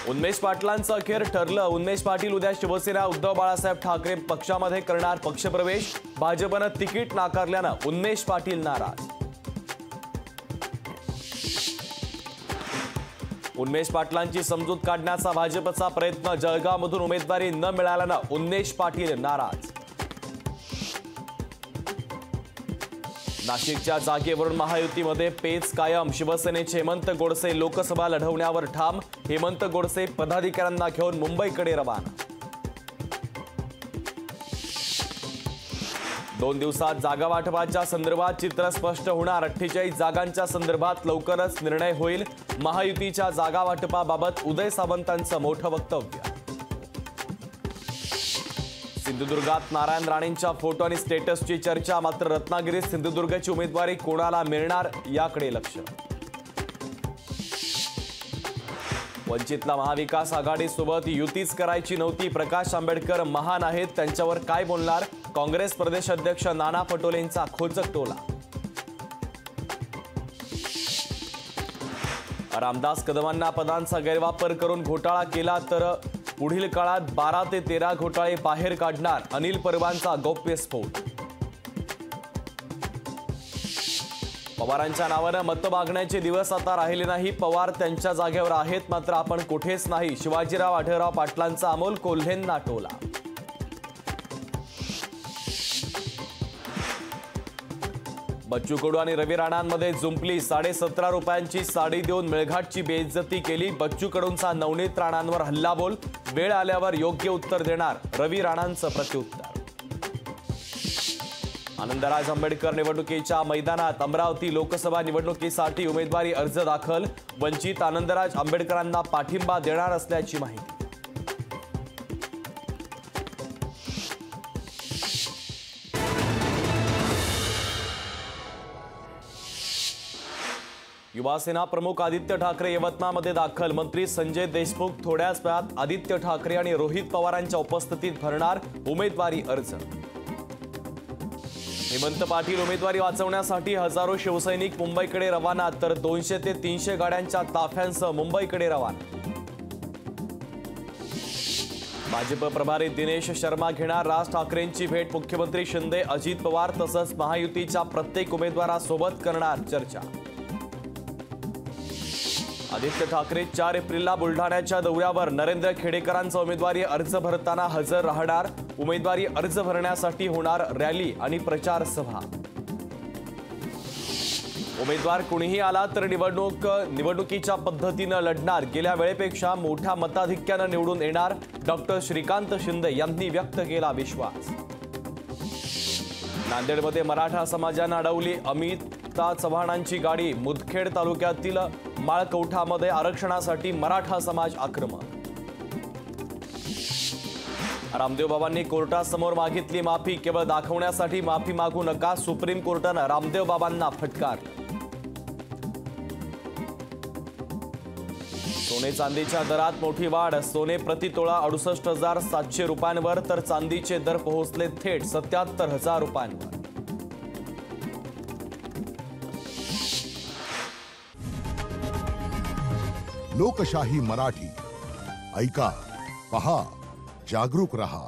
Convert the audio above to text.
उन्मेष पाटलांचं अखेर ठरलं। उन्मेष पाटील उद्या शिवसेना उद्धव बाळासाहेब ठाकरे पक्षामध्ये करणार पक्षप्रवेश। भाजपनं तिकीट नाकारल्यानं उन्मेष पाटील नाराज। उन्मेष पाटलांची समजूत काढण्याचा भाजपचा प्रयत्न। जळगावमधून उमेदवारी न मिळाल्यानं उन्मेष पाटील नाराज। नाशिकच्या जागेवरून महायुतीमध्ये पेच कायम। शिवसेनेचे हेमंत गोडसे लोकसभा लढवण्यावर ठाम। हेमंत गोडसे पदाधिकाऱ्यांना घेऊन मुंबईकडे रवाना। 2 दिवसात जागा वाटपाच्या संदर्भात चित्र स्पष्ट होणार। 48 जागांच्या संदर्भात लवकरच निर्णय होईल। महायुतीच्या जागा वाटपाबाबत उदय सामंतांचं मोठं वक्तव्य। सिंधुदुर्गात नारायण राणेंच्या फोटो आणि स्टेटसची चर्चा। मात्र रत्नागिरीत सिंधुदुर्गची उमेदवारी कोणाला मिळणार याकडे लक्ष। वंचितला महाविकास आघाडीसोबत युतीच करायची नव्हती। प्रकाश आंबेडकर महान आहेत, त्यांच्यावर काय बोलणार? काँग्रेस प्रदेश अध्यक्ष नाना पटोलेंचा खोचक टोला। रामदास कदमांना पदांचा गैरवापर करून घोटाळा केला तर पुढील काळात 12 ते 13 घोटाळे बाहेर काढणार। अनिल परबांचा गौप्यस्फोट। पवारांच्या नावानं मत मागण्याचे दिवस आता राहिले नाही। पवार त्यांच्या जागेवर आहेत, मात्र आपण कुठेच नाही। शिवाजीराव आढळराव पाटलांचा अमोल कोल्हेंना टोला। बच्चू कडू आणि रवी राणांमध्ये जुंपली। 17.5 रुपयांची साडी देऊन मेळघाटची बेइज्जती केली। बच्चू कडूंचा नवनीत राणांवर हल्लाबोल। वेळ आल्यावर योग्य उत्तर देणार, रवी राणांचं प्रत्युत्तर। आनंदराज आंबेडकर निवडणुकीच्या मैदानात। अमरावती लोकसभा निवडणुकीसाठी उमेदवारी अर्ज दाखल। वंचित आनंदराज आंबेडकरांना पाठिंबा देणार असल्याची माहिती। युवासेना प्रमुख आदित्य ठाकरे यवतमाळमध्ये दाखल। मंत्री संजय देशमुख थोड्याच वेळात आदित्य ठाकरे आणि रोहित पवारांच्या उपस्थितीत भरणार उमेदवारी अर्ज। हेमंत पाटील उमेदवारी वाचवण्यासाठी हजारो शिवसैनिक मुंबईकडे रवाना, तर 200 ते 300 गाड्यांच्या ताफ्यांसह मुंबईकडे रवाना। भाजप प्रभारी दिनेश शर्मा घेणार राज ठाकरेंची भेट। मुख्यमंत्री शिंदे, अजित पवार तसंच महायुतीच्या प्रत्येक उमेदवारासोबत करणार चर्चा। आदित्य ठाकरे 4 एप्रिलला बुलढाण्याच्या दौऱ्यावर। नरेंद्र खेडेकरांचा उमेदवारी अर्ज भरताना हजर राहणार। उमेदवारी अर्ज भरण्यासाठी होणार रॅली आणि प्रचार सभा। उमेदवार कुणीही आला तर निवडणुकीच्या पद्धतीनं लढणार। गेल्या वेळेपेक्षा मोठ्या मताधिक्यानं निवडून येणार, डॉक्टर श्रीकांत शिंदे यांनी व्यक्त केला विश्वास। नांदेडमध्ये मराठा समाजानं अडवली अमिता चव्हाणांची गाडी। मुदखेड तालुक्यातील माळकौठामध्ये आरक्षणासाठी मराठा समाज आक्रमक। रामदेव बाबांनी कोर्टासमोर मागितली माफी। केवळ दाखवण्यासाठी माफी मागू नका, सुप्रीम कोर्टानं रामदेव बाबांना फटकारलं। सोने चांदीच्या दरात मोठी वाढ। सोने प्रति तोळा 68,700 रुपयांवर, तर चांदीचे दर पोहोचले थेट 77,000 रुपयांवर। लोकशाही मराठी ऐका, पहा, जागरूक रहा।